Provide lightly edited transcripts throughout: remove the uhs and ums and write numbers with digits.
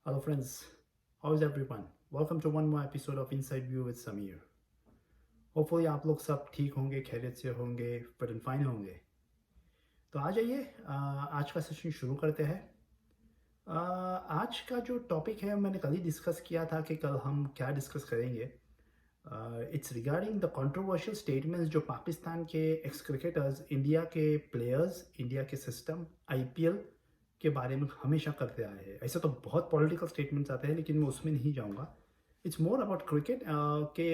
Hello friends, how is everyone? Welcome to one more episode of Inside View with Samir. Hopefully आप लोग सब ठीक होंगे, खैरियत से होंगे, फिट एंड फाइन होंगे। तो आ जाइए आज का सेशन शुरू करते हैं। आज का जो टॉपिक है मैंने कल ही डिस्कस किया था कि कल हम क्या डिस्कस करेंगे। It's regarding the controversial statements जो पाकिस्तान के एक्स क्रिकेटर्स, इंडिया के प्लेयर्स, इंडिया के सिस्टम, आईपीएल के बारे में हमेशा करते आए हैं। ऐसे तो बहुत पॉलिटिकल स्टेटमेंट्स आते हैं लेकिन मैं उसमें नहीं जाऊंगा। इट्स मोर अबाउट क्रिकेट के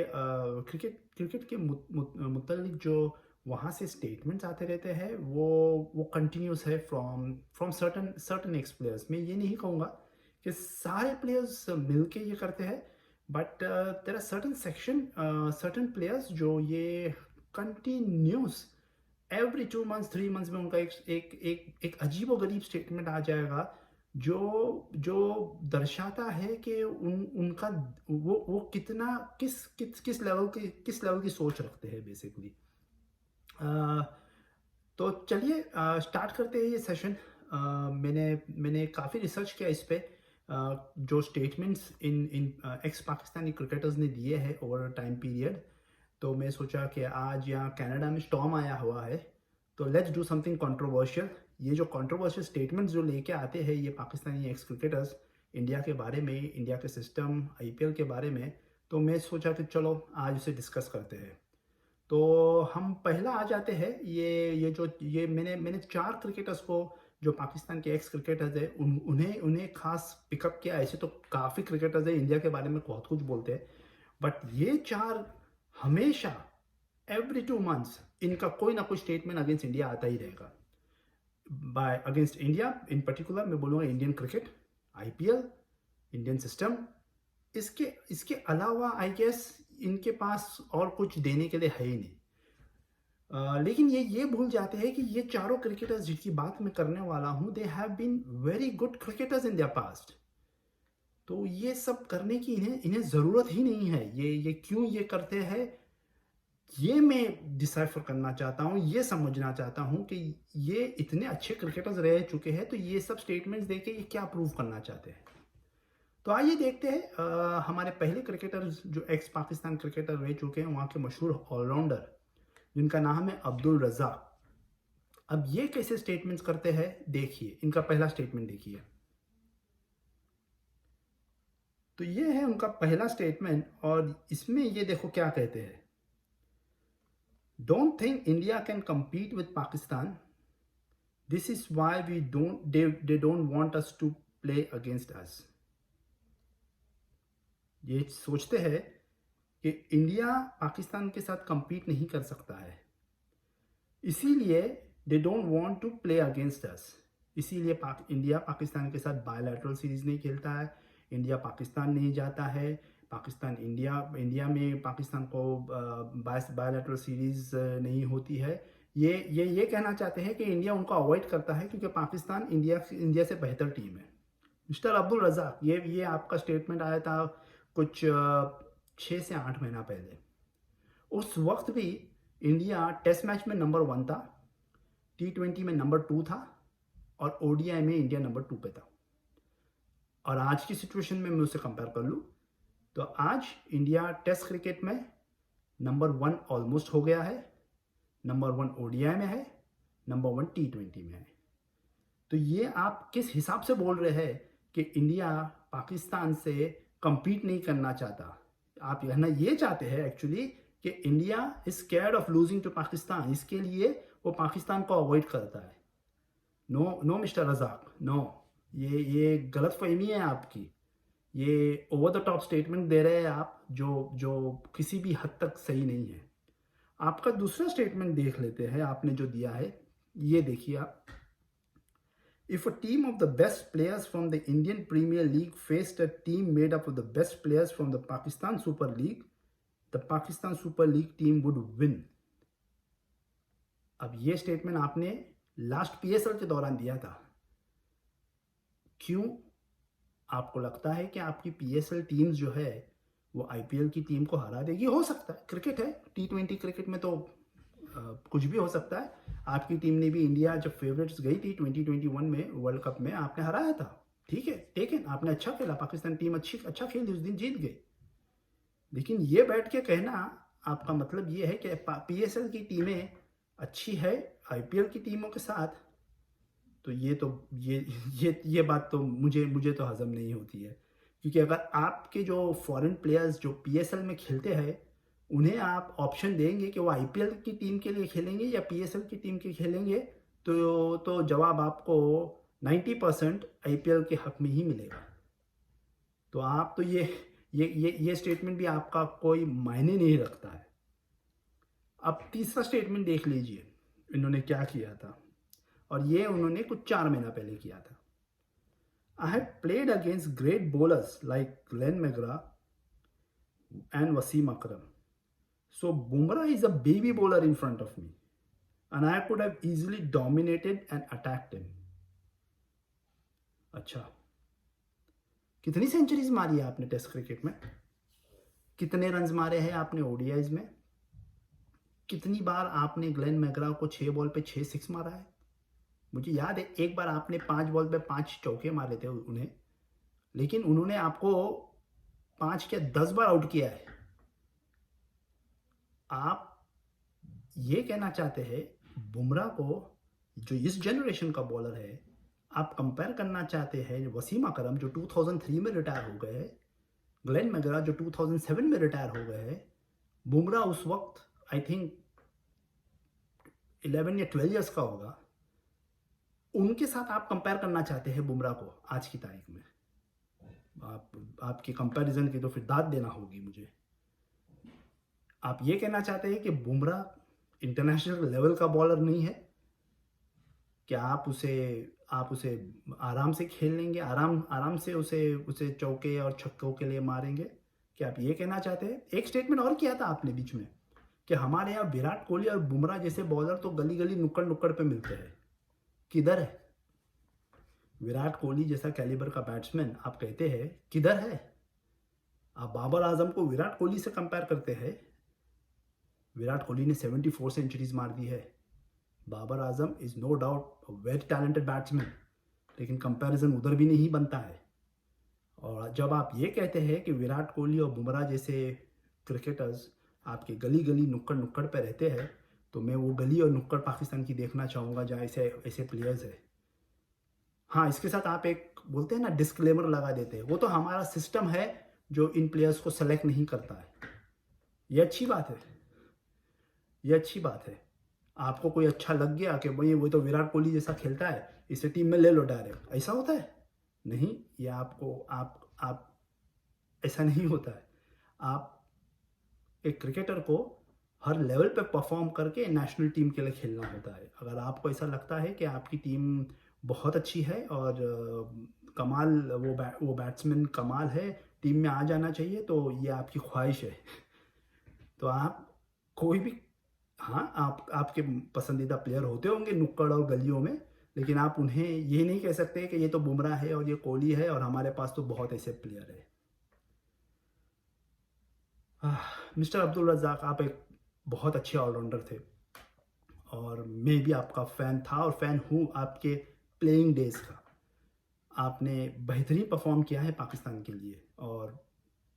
क्रिकेट के मुतल्लिक जो वहाँ से स्टेटमेंट्स आते रहते हैं वो कंटिन्यूस है from certain certain x players. मैं ये नहीं कहूँगा कि सारे प्लेयर्स मिलके ये करते हैं, but there are certain players जो ये कंटिन्यूस एवरी 2 मंथ्स 3 मंथ्स में उनका एक अजीबो गरीब स्टेटमेंट आ जाएगा जो जो दर्शाता है कि उनका वो कितना किस लेवल की सोच रखते हैं बेसिकली। तो चलिए स्टार्ट करते हैं ये सेशन। मैंने काफ़ी रिसर्च किया इस पे, जो statements in x Pakistani cricketers ने दिए हैं ओवर टाइम पीरियड। तो मैं सोचा कि आज यहाँ कनाडा में स्टॉर्म आया हुआ है तो लेट्स डू समथिंग कंट्रोवर्शियल। ये जो कंट्रोवर्शियल स्टेटमेंट्स जो लेके आते हैं ये पाकिस्तानी एक्स क्रिकेटर्स इंडिया के बारे में, इंडिया के सिस्टम, आईपीएल के बारे में, तो मैं सोचा कि चलो आज उसे डिस्कस करते हैं। तो हम पहला आ जाते हैं। ये मैंने 4 क्रिकेटर्स को जो पाकिस्तान के एक्स क्रिकेटर्स है उन्हें खास पिकअप किया। ऐसे तो काफ़ी क्रिकेटर्स है इंडिया के बारे में बहुत कुछ बोलते हैं, बट ये 4 हमेशा एवरी 2 मंथ्स इनका कोई ना कोई स्टेटमेंट अगेंस्ट इंडिया आता ही रहेगा। By against India in particular मैं बोलूँगा Indian cricket, IPL, Indian system. इसके अलावा आई गेस इनके पास और कुछ देने के लिए है ही नहीं। लेकिन ये भूल जाते हैं कि ये चारों क्रिकेटर्स जिनकी बात मैं करने वाला हूँ they have been very good cricketers in their past. तो ये सब करने की इन्हें ज़रूरत ही नहीं है। ये क्यों ये करते हैं ये मैं डिसाइफर करना चाहता हूँ, ये समझना चाहता हूँ कि ये इतने अच्छे क्रिकेटर्स रह चुके हैं तो ये सब स्टेटमेंट्स देके ये क्या प्रूव करना चाहते हैं। तो आइए देखते हैं हमारे पहले क्रिकेटर्स जो एक्स पाकिस्तान क्रिकेटर रह चुके हैं, वहाँ के मशहूर ऑलराउंडर जिनका नाम है अब्दुल रज़ाक। अब ये कैसे स्टेटमेंट्स करते हैं देखिए, इनका पहला स्टेटमेंट देखिए। तो ये है उनका पहला स्टेटमेंट और इसमें ये देखो क्या कहते हैं। Don't think India can compete with Pakistan. This is why they don't want us to play against us. ये सोचते हैं कि इंडिया पाकिस्तान के साथ compete नहीं कर सकता है, इसीलिए they don't want to play against us. इसीलिए इंडिया पाकिस्तान के साथ बायलैटरल सीरीज नहीं खेलता है, इंडिया पाकिस्तान नहीं जाता है, पाकिस्तान इंडिया में पाकिस्तान को बायलैटरल सीरीज नहीं होती है। ये कहना चाहते हैं कि इंडिया उनको अवॉइड करता है क्योंकि पाकिस्तान इंडिया से बेहतर टीम है। मिस्टर अब्दुल रज़ाक, ये आपका स्टेटमेंट आया था कुछ 6 से 8 महीना पहले। उस वक्त भी इंडिया टेस्ट मैच में नंबर 1 था, T20 में नंबर 2 था और ODI में इंडिया नंबर 2 पे था। और आज की सिचुएशन में मैं उसे कंपेयर कर लूँ तो आज इंडिया टेस्ट क्रिकेट में नंबर 1 ऑलमोस्ट हो गया है, नंबर 1 ODI में है, नंबर 1 T20 में है। तो ये आप किस हिसाब से बोल रहे हैं कि इंडिया पाकिस्तान से compete नहीं करना चाहता? आप कहना ये चाहते हैं एक्चुअली कि India is scared of losing to Pakistan, इसके लिए वो पाकिस्तान को अवॉइड करता है। नो मिस्टर रज़ाक, नो, ये गलत फहमी है आपकी। ये ओवर द टॉप स्टेटमेंट दे रहे हैं आप जो किसी भी हद तक सही नहीं है। आपका दूसरा स्टेटमेंट देख लेते हैं, आपने जो दिया है ये देखिए आप। If a team of the best players from the Indian Premier League faced a team made up of the best players from the Pakistan Super League, the Pakistan Super League team would win. अब ये statement आपने last PSL के दौरान दिया था। क्यों आपको लगता है कि आपकी PSL टीम्स जो है वो IPL की टीम को हरा देगी? हो सकता है, क्रिकेट है, T20 क्रिकेट में तो कुछ भी हो सकता है। आपकी टीम ने भी इंडिया जब फेवरेट्स गई थी 2021 में वर्ल्ड कप में, आपने हराया था। ठीक है, टेकन, आपने अच्छा खेला, पाकिस्तान टीम अच्छा खेली उस दिन, जीत गई। लेकिन ये बैठ के कहना आपका मतलब ये है कि पीएसएल की टीमें अच्छी है आईपीएल की टीमों के साथ, तो ये बात तो मुझे तो हजम नहीं होती है। क्योंकि अगर आपके जो फॉरेन प्लेयर्स जो पीएसएल में खेलते हैं, उन्हें आप ऑप्शन देंगे कि वो आईपीएल की टीम के लिए खेलेंगे या पीएसएल की टीम के खेलेंगे, तो जवाब आपको 90% आईपीएल के हक में ही मिलेगा। तो आप तो ये स्टेटमेंट भी आपका कोई मायने नहीं रखता है। अब तीसरा स्टेटमेंट देख लीजिए इन्होंने क्या किया था, और ये उन्होंने कुछ 4 महीना पहले किया था। I had played against great bowlers like Glenn McGrath and Wasim Akram. So Bumrah is a baby bowler in front of me, and I could have easily dominated and attacked him. अच्छा, कितनी centuries मारी है आपने test cricket में? कितने runs मारे हैं आपने ओडीआईज में? कितनी बार आपने ग्लेन मैग्रा को 6 बॉल पे 6 6 मारा है? मुझे याद है एक बार आपने 5 बॉल पे 5 चौके मारे थे उन्हें, लेकिन उन्होंने आपको 5 क्या 10 बार आउट किया है। आप ये कहना चाहते हैं बुमराह को, जो इस जनरेशन का बॉलर है, आप कंपेयर करना चाहते हैं वसीम अकरम जो 2003 में रिटायर हो गए, ग्लेन मैग्रा जो 2007 में रिटायर हो गए, बुमराह उस वक्त आई थिंक 11 या 12 ईयर्स का होगा, उनके साथ आप कंपेयर करना चाहते हैं बुमराह को आज की तारीख में। आपके कंपैरिजन की तो फिर दाद देना होगी मुझे। आप ये कहना चाहते हैं कि बुमराह इंटरनेशनल लेवल का बॉलर नहीं है? क्या आप उसे आराम से खेल लेंगे, आराम से उसे चौके और छक्कों के लिए मारेंगे? क्या आप ये कहना चाहते हैं? एक स्टेटमेंट और किया था आपने बीच में कि हमारे यहाँ विराट कोहली और बुमराह जैसे बॉलर तो गली गली नुक्कड़ नुक्कड़ पे मिलते हैं। किधर है विराट कोहली जैसा कैलिबर का बैट्समैन? आप कहते हैं किधर है? आप बाबर आजम को विराट कोहली से कंपेयर करते हैं। विराट कोहली ने 74 सेंचुरीज मार दी है। Babar Azam is no doubt very talented batsman, लेकिन कंपैरिजन उधर भी नहीं बनता है। और जब आप ये कहते हैं कि विराट कोहली और बुमराह जैसे क्रिकेटर्स आपके गली गली नुक्कड़ नुक्कड़ पे रहते हैं, तो मैं वो गली और नुक्कड़ पाकिस्तान की देखना चाहूँगा जहाँ ऐसे प्लेयर्स है। हाँ, इसके साथ आप एक बोलते हैं ना डिस्क्लेमर लगा देते हैं, वो तो हमारा सिस्टम है जो इन प्लेयर्स को सेलेक्ट नहीं करता है। ये अच्छी बात है, ये अच्छी बात है। आपको कोई अच्छा लग गया कि भाई वो तो विराट कोहली जैसा खेलता है, इसे टीम में ले लो डायरेक्ट, ऐसा होता है? नहीं, ये आप ऐसा नहीं होता है। आप एक क्रिकेटर को हर लेवल पे परफॉर्म करके नेशनल टीम के लिए खेलना होता है। अगर आपको ऐसा लगता है कि आपकी टीम बहुत अच्छी है और कमाल वो बैट्समैन कमाल है, टीम में आ जाना चाहिए, तो ये आपकी ख्वाहिश है। तो आप कोई भी, हाँ, आपके पसंदीदा प्लेयर होते होंगे नुक्कड़ और गलियों में, लेकिन आप उन्हें ये नहीं कह सकते कि ये तो बुमराह है और ये कोहली है और हमारे पास तो बहुत ऐसे प्लेयर है। मिस्टर अब्दुल रज़ाक, आप एक बहुत अच्छे ऑलराउंडर थे और मैं भी आपका फ़ैन था और फ़ैन हूँ आपके प्लेइंग डेज़ का। आपने बेहतरीन परफॉर्म किया है पाकिस्तान के लिए, और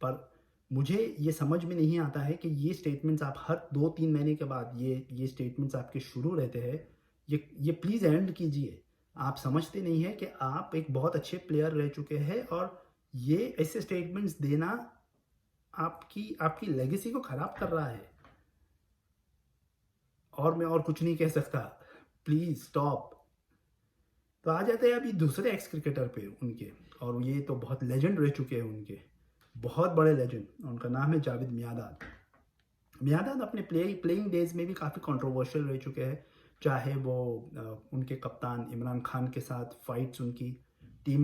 पर मुझे ये समझ में नहीं आता है कि ये स्टेटमेंट्स आप हर 2-3 महीने के बाद ये स्टेटमेंट्स आपके शुरू रहते हैं। ये प्लीज़ एंड कीजिए। आप समझते नहीं हैं कि आप एक बहुत अच्छे प्लेयर रह चुके हैं, और ये ऐसे स्टेटमेंट्स देना आपकी लेगेसी को ख़राब कर रहा है। और मैं और कुछ नहीं कह सकता। Please stop. तो आ जाते हैं अभी दूसरे एक्स क्रिकेटर पे उनके, और ये तो बहुत लेजेंड रह चुके हैं उनके, बहुत बड़े लेजेंड। उनका नाम है जावेद मियांदाद। मियांदाद अपने प्लेइंग डेज में भी काफ़ी कंट्रोवर्शियल रह चुके हैं, चाहे वो उनके कप्तान इमरान खान के साथ फाइट्स, उनकी टीम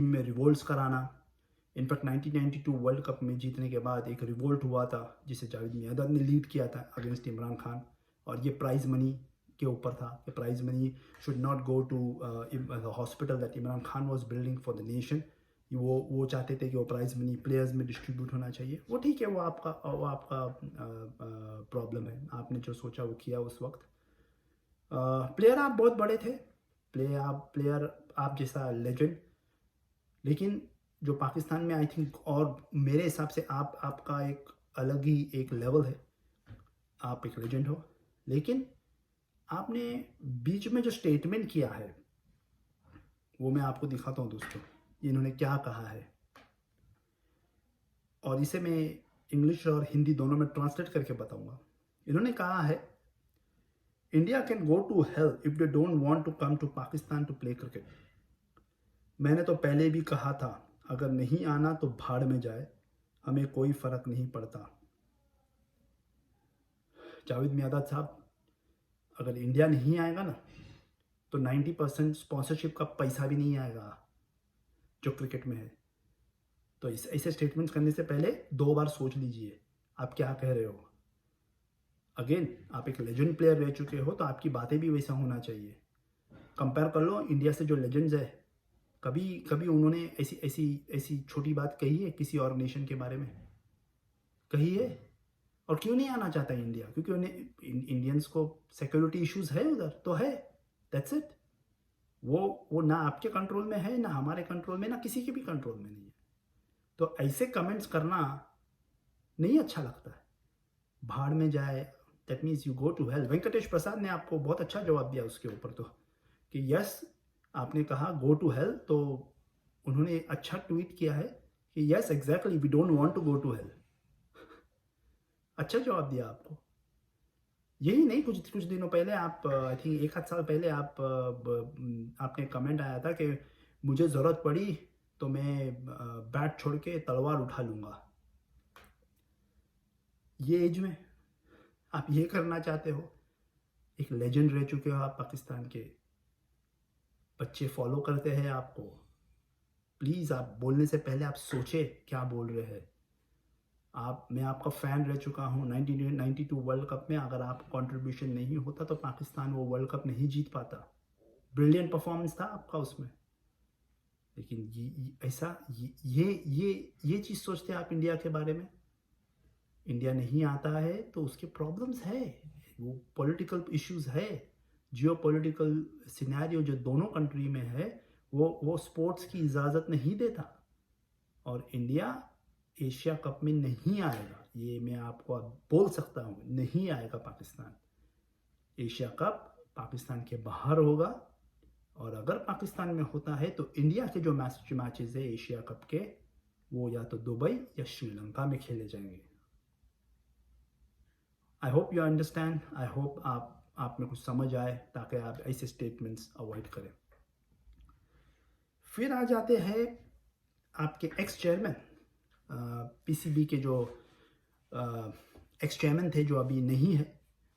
में रिवोल्ट्स कराना। इनफैक्ट 1992 वर्ल्ड कप में जीतने के बाद एक रिवोल्ट हुआ था जिसे जावेद मियांदाद ने लीड किया था अगेंस्ट इमरान खान, और ये प्राइज़ मनी के ऊपर था कि prize money should not go to hospital that Imran Khan was building for the nation. वो चाहते थे कि वो प्राइज़ मनी प्लेयर्स में डिस्ट्रीब्यूट होना चाहिए। वो ठीक है, वो आपका प्रॉब्लम है, आपने जो सोचा वो किया उस वक्त। प्लेयर आप बहुत बड़े थे, प्लेयर आप जैसा लेजेंड लेकिन जो पाकिस्तान में आई थिंक, और मेरे हिसाब से आपका एक अलग ही एक लेवल है, आप एक लेजेंड हो, लेकिन आपने बीच में जो स्टेटमेंट किया है वो मैं आपको दिखाता हूँ दोस्तों, इन्होंने क्या कहा है, और इसे मैं इंग्लिश और हिंदी दोनों में ट्रांसलेट करके बताऊंगा। इन्होंने कहा है, India can go to hell if they don't want to come to Pakistan to play cricket. मैंने तो पहले भी कहा था, अगर नहीं आना तो भाड़ में जाए, हमें कोई फर्क नहीं पड़ता। जावेद मियादाद साहब, अगर इंडिया नहीं आएगा ना तो 90% स्पॉन्सरशिप का पैसा भी नहीं आएगा जो क्रिकेट में है। तो ऐसे स्टेटमेंट्स करने से पहले 2 बार सोच लीजिए आप क्या कह रहे हो। अगेन, आप एक लेजेंड प्लेयर रह चुके हो तो आपकी बातें भी वैसा होना चाहिए। कंपेयर कर लो इंडिया से जो लेजेंड्स है, कभी कभी उन्होंने ऐसी ऐसी ऐसी छोटी बात कही है किसी और नेशन के बारे में? कही है? और क्यों नहीं आना चाहता है इंडिया? क्योंकि उन्हें इंडियंस को सिक्योरिटी इश्यूज है उधर, तो है, दैट्स इट। वो ना आपके कंट्रोल में है, ना हमारे कंट्रोल में, ना किसी के भी कंट्रोल में नहीं है। तो ऐसे कमेंट्स करना नहीं अच्छा लगता है। भाड़ में जाए, that means you go to hell. Venkatesh Prasad ने आपको बहुत अच्छा जवाब दिया उसके ऊपर, तो कि यस, आपने कहा गो टू हेल, तो उन्होंने अच्छा ट्वीट किया है कि yes exactly, we don't want to go to hell. अच्छा जवाब दिया आपको। यही नहीं, कुछ कुछ दिनों पहले आप, आई थिंक 1 आध साल पहले आपने कमेंट आया था कि मुझे ज़रूरत पड़ी तो मैं बैट छोड़ के तलवार उठा लूँगा। ये एज में आप ये करना चाहते हो? एक लेजेंड रह चुके हो आप पाकिस्तान के, बच्चे फॉलो करते हैं आपको। प्लीज़ आप बोलने से पहले आप सोचे क्या बोल रहे हैं। मैं आपका फ़ैन रह चुका हूँ। 1992 वर्ल्ड कप में अगर आप कंट्रीब्यूशन नहीं होता तो पाकिस्तान वो वर्ल्ड कप नहीं जीत पाता। ब्रिलियंट परफॉर्मेंस था आपका उसमें, लेकिन ये चीज़ सोचते हैं आप इंडिया के बारे में। इंडिया नहीं आता है तो उसके प्रॉब्लम्स है, वो पॉलिटिकल इश्यूज है, जियो पॉलिटिकल सिनेरियो जो दोनों कंट्री में है, वो स्पोर्ट्स की इजाज़त नहीं देता। और इंडिया एशिया कप में नहीं आएगा, ये मैं आपको अब बोल सकता हूँ, नहीं आएगा पाकिस्तान। एशिया कप पाकिस्तान के बाहर होगा, और अगर पाकिस्तान में होता है तो इंडिया के जो मैचेस है एशिया कप के, वो या तो दुबई या श्रीलंका में खेले जाएंगे। I hope you understand, I hope आप में कुछ समझ आए, ताकि आप ऐसे स्टेटमेंट्स अवॉइड करें। फिर आ जाते हैं आपके एक्स चेयरमैन, पीसीबी के जो एक्स चेयरमैन थे, जो अभी नहीं है,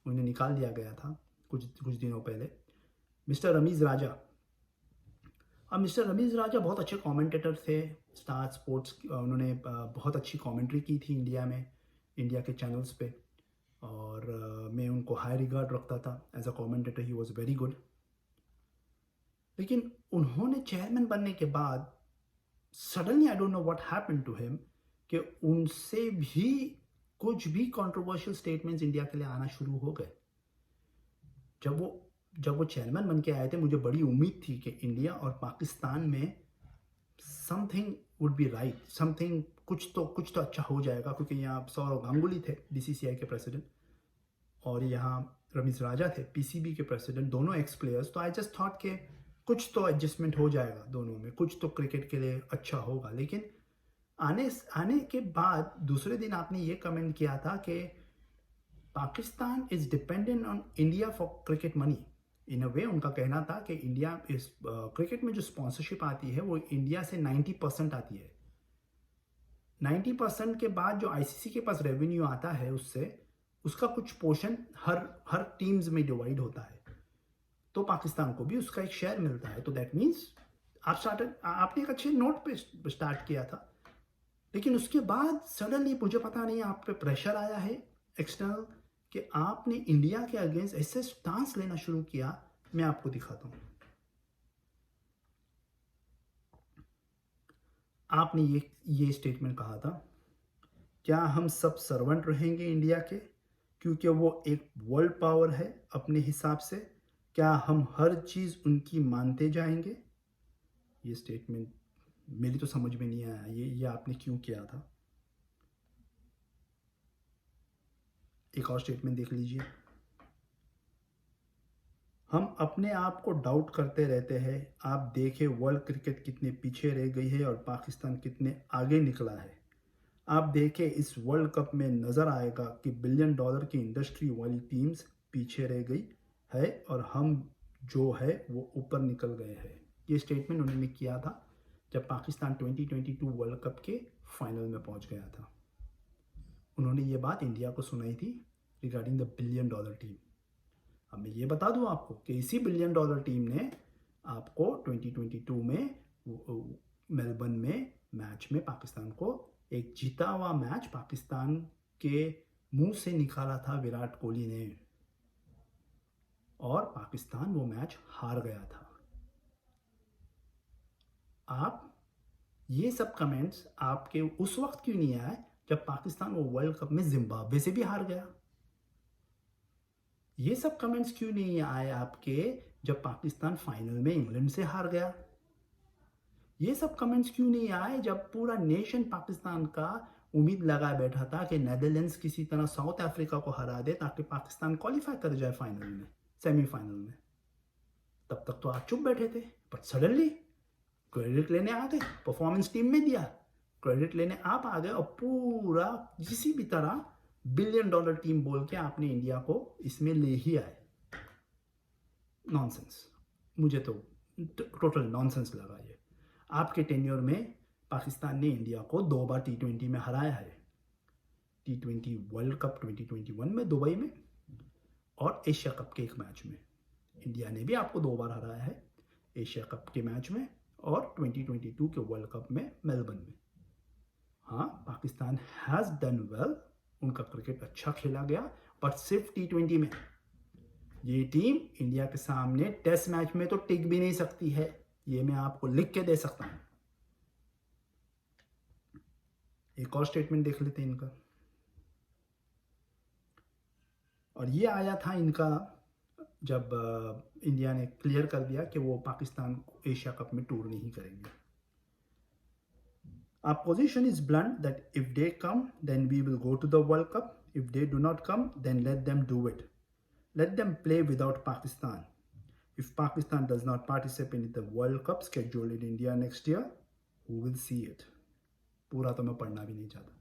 उन्हें निकाल दिया गया था कुछ दिनों पहले, मिस्टर रमीज़ राजा। अब मिस्टर रमीज़ राजा बहुत अच्छे कमेंटेटर थे, स्टार स्पोर्ट्स, उन्होंने बहुत अच्छी कमेंट्री की थी इंडिया में, इंडिया के चैनल्स पे, और मैं उनको हाई रिगार्ड रखता था as a commentator. He was very good. लेकिन उन्होंने चेयरमैन बनने के बाद suddenly, I don't know what happened to him, कि उनसे भी कुछ भी कंट्रोवर्शियल स्टेटमेंट्स इंडिया के लिए आना शुरू हो गए। जब वो चेयरमैन बन के आए थे, मुझे बड़ी उम्मीद थी कि इंडिया और पाकिस्तान में something would be right, something, कुछ तो अच्छा हो जाएगा, क्योंकि यहाँ सौरव गांगुली थे बीसीसीआई के प्रेसिडेंट, और यहाँ रमीज़ राजा थे पीसीबी के प्रेसिडेंट, दोनों एक्स प्लेयर्स। तो आई जस्ट थॉट कि कुछ तो एडजस्टमेंट हो जाएगा दोनों में, कुछ तो क्रिकेट के लिए अच्छा होगा। लेकिन आने के बाद दूसरे दिन आपने ये कमेंट किया था कि Pakistan is dependent on India for cricket money. In a way उनका कहना था कि इंडिया इस क्रिकेट में जो स्पॉन्सरशिप आती है वो इंडिया से 90% आती है। 90% के बाद जो आईसीसी के पास रेवेन्यू आता है उसका कुछ पोर्शन हर टीम्स में डिवाइड होता है, तो पाकिस्तान को भी उसका एक शेयर मिलता है। तो दैट मीन्स आपने एक अच्छे नोट पे स्टार्ट किया था, लेकिन उसके बाद सडनली मुझे पता नहीं आप पे प्रेशर आया है एक्सटर्नल, कि आपने इंडिया के अगेंस्ट ऐसे स्टांस लेना शुरू किया। मैं आपको दिखाता हूं। आपने ये स्टेटमेंट कहा था, क्या हम सब सर्वेंट रहेंगे इंडिया के क्योंकि वो एक वर्ल्ड पावर है अपने हिसाब से? क्या हम हर चीज़ उनकी मानते जाएंगे? ये स्टेटमेंट मेरी तो समझ में नहीं आया ये आपने क्यों किया था। एक और स्टेटमेंट देख लीजिए, हम अपने आप को डाउट करते रहते हैं। आप देखें वर्ल्ड क्रिकेट कितने पीछे रह गई है और पाकिस्तान कितने आगे निकला है। आप देखें इस वर्ल्ड कप में नज़र आएगा कि $1 बिलियन की इंडस्ट्री वाली टीम्स पीछे रह गई है और हम जो है वो ऊपर निकल गए हैं। ये स्टेटमेंट उन्होंने किया था जब पाकिस्तान 2022 वर्ल्ड कप के फाइनल में पहुंच गया था। उन्होंने ये बात इंडिया को सुनाई थी रिगार्डिंग द $1 बिलियन टीम। अब मैं ये बता दूं आपको कि इसी $1 बिलियन टीम ने आपको 2022 में मेलबर्न में मैच में पाकिस्तान को एक जीता हुआ मैच पाकिस्तान के मुंह से निकाला था विराट कोहली ने, और पाकिस्तान वो मैच हार गया था। आप ये सब कमेंट्स आपके उस वक्त क्यों नहीं आए जब पाकिस्तान वो वर्ल्ड कप में जिम्बाब्वे से भी हार गया? ये सब कमेंट्स क्यों नहीं आए आपके जब पाकिस्तान फाइनल में इंग्लैंड से हार गया? ये सब कमेंट्स क्यों नहीं आए जब पूरा नेशन पाकिस्तान का उम्मीद लगा बैठा था कि नेदरलैंड्स किसी तरह साउथ अफ्रीका को हरा दे ताकि पाकिस्तान क्वालिफाई कर जाए फाइनल में, सेमीफाइनल में? तब तक तो आप चुप बैठे थे, बट सडनली क्रेडिट लेने आ गए, परफॉर्मेंस टीम में दिया, क्रेडिट लेने आप आ गए और पूरा किसी भी तरह $1 बिलियन टीम बोल के आपने इंडिया को इसमें ले ही आए। नॉनसेंस, मुझे तो टोटल नॉनसेंस लगा ये। आपके टेन्योर में पाकिस्तान ने इंडिया को 2 बार T20 में हराया है, T20 वर्ल्ड कप 2021 में दुबई में और एशिया कप के एक मैच में। इंडिया ने भी आपको 2 बार हराया है, एशिया कप के मैच में और 2022 के वर्ल्ड कप में मेलबर्न में। हाँ, पाकिस्तान हैज़ डन वेल, उनका क्रिकेट अच्छा खेला गया, बट सिर्फ T20 में। ये टीम इंडिया के सामने टेस्ट मैच में तो टिक भी नहीं सकती है, ये मैं आपको लिख के दे सकता हूं। एक और स्टेटमेंट देख लेते हैं इनका, और ये आया था इनका जब इंडिया ने क्लियर कर दिया कि वो पाकिस्तान को एशिया कप में टूर नहीं करेंगे। Our position is blunt that if they come, then we will go to the World Cup. If they do not come, then let them do it. Let them play without Pakistan. If Pakistan does not participate in the World Cup scheduled in India next year, who will see it? पूरा तो मैं पढ़ना भी नहीं चाहता।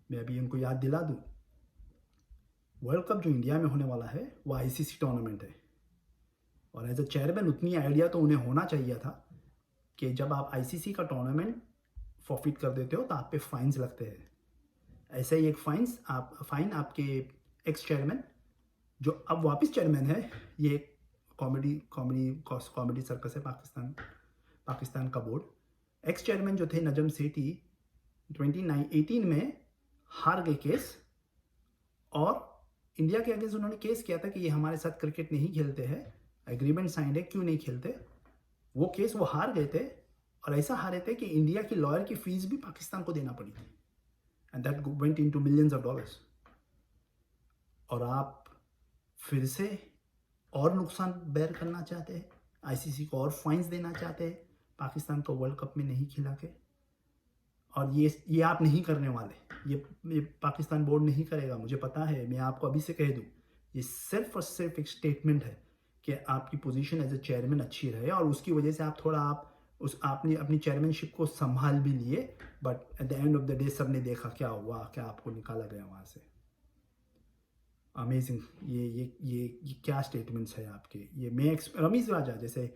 मैं अभी इनको याद दिला दूं, वर्ल्ड कप जो इंडिया में होने वाला है वो ICC टूर्नामेंट है, और एज अ चेयरमैन उतनी आइडिया तो उन्हें होना चाहिए था कि जब आप ICC का टूर्नामेंट फॉरफिट कर देते हो तो आप पे फाइन्स लगते हैं। ऐसे ही एक फाइन आपके एक्स चेयरमैन जो अब वापस चेयरमैन है, ये कॉमेडी सर्कस है पाकिस्तान का बोर्ड। एक्स चेयरमैन जो थे नजम सेठी 2018 में हार गए केस, और इंडिया के अगेंस्ट उन्होंने केस किया था कि ये हमारे साथ क्रिकेट नहीं खेलते हैं, एग्रीमेंट साइंड है, क्यों नहीं खेलते। वो केस वो हार गए थे, और ऐसा हारे थे कि इंडिया की लॉयर की फीस भी पाकिस्तान को देना पड़ी थी, and that went into millions of dollars. और आप फिर से और नुकसान बेयर करना चाहते हैं, ICC को और फाइन्स देना चाहते हैं पाकिस्तान को वर्ल्ड कप में नहीं खिला के। और ये आप नहीं करने वाले, ये पाकिस्तान बोर्ड नहीं करेगा, मुझे पता है। मैं आपको अभी से कह दूं, ये सिर्फ और सिर्फ एक स्टेटमेंट है कि आपकी पोजीशन एज ए चेयरमैन अच्छी रहे, और उसकी वजह से आपने अपनी चेयरमैनशिप को संभाल भी लिए, but at the end of the day सब ने देखा क्या हुआ, क्या आपको निकाला गया वहाँ से। अमेजिंग, ये क्या स्टेटमेंट्स है आपके। ये मैं रमीज राजा जैसे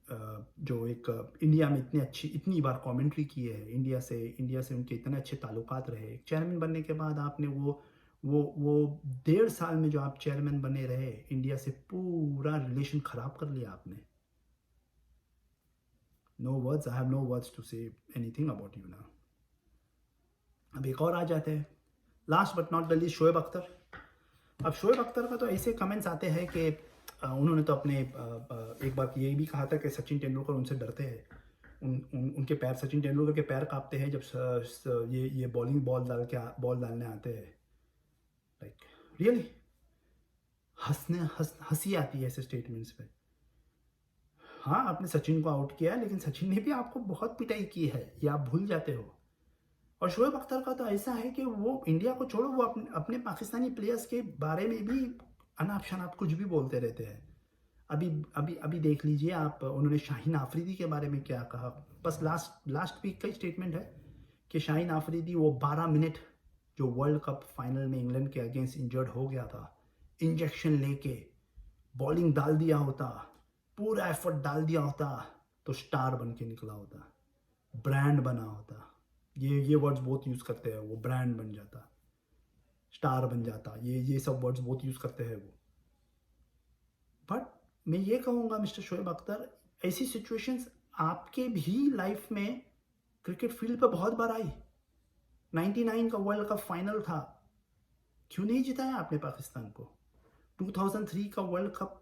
जो एक इंडिया में इतनी बार कमेंट्री की है, इंडिया से उनके इतने अच्छे ताल्लुकात रहे। चेयरमैन बनने के बाद आपने वो 1.5 साल में जो आप चेयरमैन बने रहे, इंडिया से पूरा रिलेशन खराब कर लिया आपने। No words, I have no words to say anything about you ना। अब एक और आ जाते हैं, last but not the least, Shoaib Akhtar. अब शोएब अख्तर का तो ऐसे कमेंट्स आते हैं कि उन्होंने तो अपने एक बार ये भी कहा था कि सचिन तेंदुलकर उनसे डरते हैं, उनके पैर, सचिन तेंदुलकर के पैर कांपते हैं जब ये बॉल डालने आते हैं। लाइक रियली हंसी आती है ऐसे स्टेटमेंट्स पे। हाँ, आपने सचिन को आउट किया, लेकिन सचिन ने भी आपको बहुत पिटाई की है, ये आप भूल जाते हो। और शोएब अख्तर का तो ऐसा है कि वो इंडिया को छोड़ो, वो अपने पाकिस्तानी प्लेयर्स के बारे में भी अनाप शनाप कुछ भी बोलते रहते हैं। अभी अभी अभी देख लीजिए आप, उन्होंने शाहीन आफरीदी के बारे में क्या कहा। बस लास्ट लास्ट वीक का ही स्टेटमेंट है कि शाहीन आफरीदी वो 12 मिनट जो वर्ल्ड कप फाइनल में इंग्लैंड के अगेंस्ट इंजर्ड हो गया था, इंजेक्शन लेके बॉलिंग डाल दिया होता, पूरा एफर्ट डाल दिया होता, तो स्टार बन के निकला होता, ब्रांड बना होता। ये वर्ड्स बहुत यूज़ करते हैं वो, ब्रांड बन जाता, स्टार बन जाता, ये सब वर्ड्स बहुत यूज़ करते हैं वो। बट मैं ये कहूँगा मिस्टर शोएब अख्तर, ऐसी सिचुएशंस आपके भी लाइफ में क्रिकेट फील्ड पे बहुत बार आई। 99 का वर्ल्ड कप फाइनल था, क्यों नहीं जिताया आपने पाकिस्तान को? 2003 का वर्ल्ड कप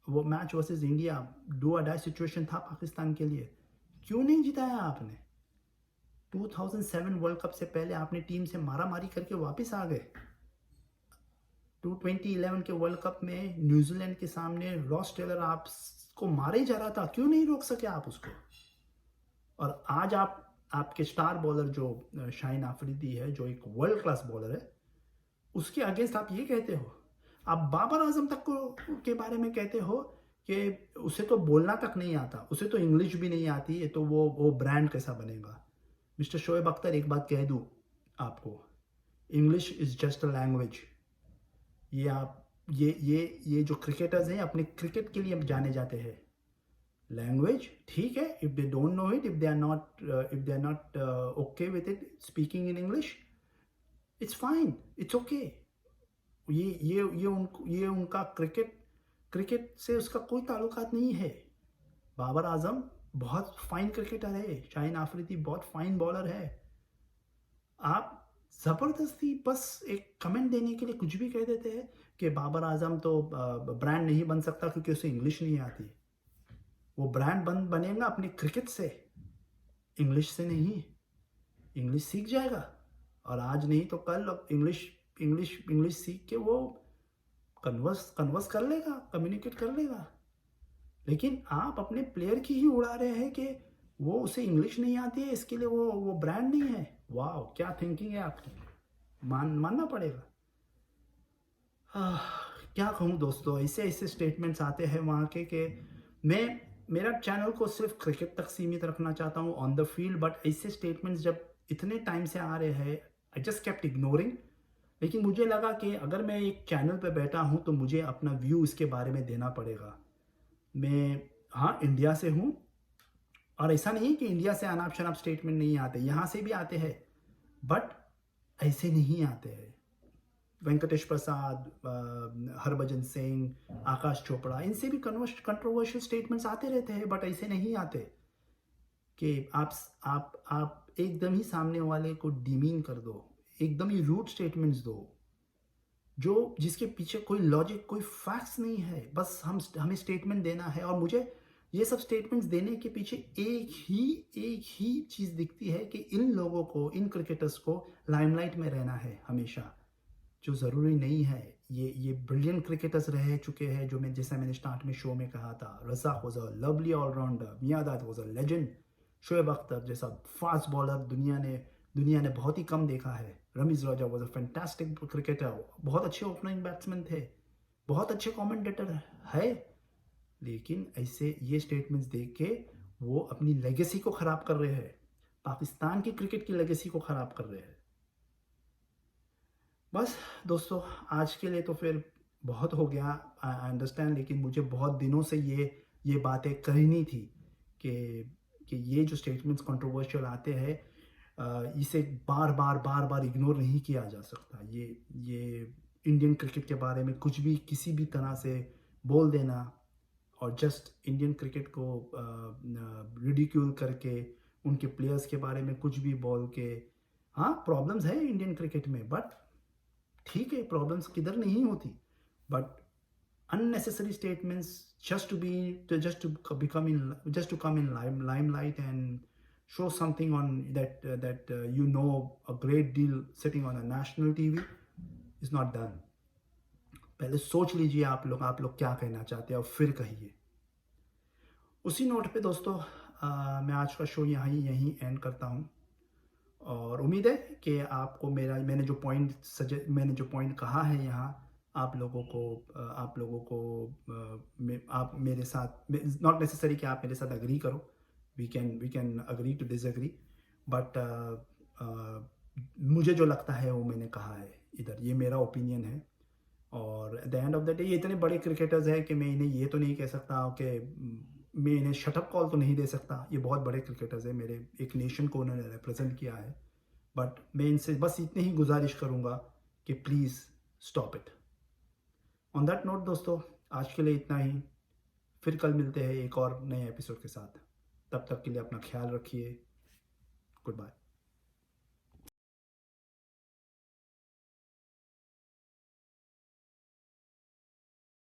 वो मैच वर्सेस इंडिया, डू और डाई सिचुएशन था पाकिस्तान के लिए, क्यों नहीं जिताया आपने? 2007 वर्ल्ड कप से पहले आपने टीम से मारा मारी करके वापस आ गए। 2011 के वर्ल्ड कप में न्यूजीलैंड के सामने रॉस टेलर आपको मारे ही जा रहा था, क्यों नहीं रोक सके आप उसको? और आज आपके स्टार बॉलर जो शाहीन आफरीदी है, जो एक वर्ल्ड क्लास बॉलर है, उसके अगेंस्ट आप ये कहते हो। आप बाबर आजम तक के बारे में कहते हो कि उसे तो बोलना तक नहीं आता, उसे तो इंग्लिश भी नहीं आती है, तो वो ब्रांड कैसा बनेगा? मिस्टर शोएब अख्तर, एक बात कह दूं आपको, English is just a language. ये आप ये जो क्रिकेटर्स हैं अपने क्रिकेट के लिए जाने जाते हैं। लैंग्वेज ठीक है, if they don't know it, if they are not okay with it speaking in English, it's fine, it's okay. ये उनका क्रिकेट से उसका कोई ताल्लुकात नहीं है। बाबर आजम बहुत फाइन क्रिकेटर है, शाहीन आफरीदी बहुत फाइन बॉलर है। आप ज़बरदस्ती बस एक कमेंट देने के लिए कुछ भी कह देते हैं कि बाबर आजम तो ब्रांड नहीं बन सकता क्योंकि उसे इंग्लिश नहीं आती। वो ब्रांड बनेगा अपने क्रिकेट से, इंग्लिश से नहीं। इंग्लिश सीख जाएगा, और आज नहीं तो कल इंग्लिश सीख के वो कन्वर्स कर लेगा, कम्युनिकेट कर लेगा। लेकिन आप अपने प्लेयर की ही उड़ा रहे हैं कि वो उसे इंग्लिश नहीं आती है, इसके लिए वो ब्रांड नहीं है। वाह, क्या थिंकिंग है आपकी, मानना पड़ेगा। क्या कहूँ दोस्तों, ऐसे ऐसे स्टेटमेंट्स आते हैं वहाँ के कि मैं मेरा चैनल को सिर्फ क्रिकेट तक सीमित रखना चाहता हूँ ऑन द फील्ड, बट ऐसे स्टेटमेंट्स जब इतने टाइम से आ रहे हैं, आई जस्ट केप्ट इग्नोरिंग। लेकिन मुझे लगा कि अगर मैं एक चैनल पे बैठा हूँ तो मुझे अपना व्यू इसके बारे में देना पड़ेगा। मैं हाँ इंडिया से हूँ, और ऐसा नहीं है कि इंडिया से अनाप शनाप स्टेटमेंट नहीं आते, यहाँ से भी आते हैं, बट ऐसे नहीं आते हैं। वेंकटेश प्रसाद, हरभजन सिंह, आकाश चोपड़ा, इनसे भी कंट्रोवर्शियल स्टेटमेंट्स आते रहते हैं, बट ऐसे नहीं आते कि आप एकदम ही सामने वाले को डीमीन कर दो, एकदम ही रूट स्टेटमेंट्स दो जिसके पीछे कोई लॉजिक, कोई फैक्ट्स नहीं है, बस हमें स्टेटमेंट देना है। और मुझे ये सब स्टेटमेंट्स देने के पीछे एक ही चीज़ दिखती है कि इन लोगों को, इन क्रिकेटर्स को लाइमलाइट में रहना है हमेशा, जो ज़रूरी नहीं है। ये ब्रिलियंट क्रिकेटर्स रह चुके हैं, जैसा मैंने स्टार्ट में शो में कहा था, Razzaq was a lovely allrounder, Miandad was a legend, Shoaib Akhtar जैसा फास्ट बॉलर दुनिया ने बहुत ही कम देखा है, रमीज़ राजा वाज अ फैंटास्टिक क्रिकेटर, बहुत अच्छे ओपनिंग बैट्समैन थे, बहुत अच्छे कमेंटेटर है। लेकिन ऐसे ये स्टेटमेंट्स देख के वो अपनी लेगेसी को ख़राब कर रहे हैं, पाकिस्तान की क्रिकेट की लेगेसी को ख़राब कर रहे हैं। बस दोस्तों, आज के लिए तो फिर बहुत हो गया, आई अंडरस्टैंड, लेकिन मुझे बहुत दिनों से ये बातें कहनी थी कि ये जो स्टेटमेंट्स कंट्रोवर्शियल आते हैं, इसे बार बार इग्नोर नहीं किया जा सकता। ये इंडियन क्रिकेट के बारे में कुछ भी किसी भी तरह से बोल देना, और जस्ट इंडियन क्रिकेट को रिडिक्यूल करके उनके प्लेयर्स के बारे में कुछ भी बोल के, हाँ प्रॉब्लम्स है इंडियन क्रिकेट में, बट ठीक है, प्रॉब्लम्स किधर नहीं होती, but unnecessary statements just to come in limelight and show something on that a great deal sitting on a national TV is not done. पहले सोच लीजिए आप लोग क्या कहना चाहते हैं और फिर कहिए। उसी नोट पे दोस्तों मैं आज का शो यहीं एंड करता हूँ और उम्मीद है कि आपको मैंने जो पॉइंट कहा है यहाँ आप मेरे साथ नॉट नेसेसरी कि आप मेरे साथ अग्री करो, we can agree to disagree, but मुझे जो लगता है वो मैंने कहा है इधर, ये मेरा ओपिनियन है। और at the end of the day ये इतने बड़े क्रिकेटर्स हैं कि मैं इन्हें ये तो नहीं कह सकता कि मैं इन्हें शटअप कॉल तो नहीं दे सकता, ये बहुत बड़े क्रिकेटर्स हैं, मेरे एक नेशन को उन्होंने रिप्रेजेंट किया है। बट मैं इनसे बस इतनी ही गुजारिश करूँगा कि please stop it. On that note दोस्तों, आज के लिए इतना ही। फिर कल मिलते हैं एक और नए एपिसोड के साथ। तब तक के लिए अपना ख्याल रखिए। Good bye.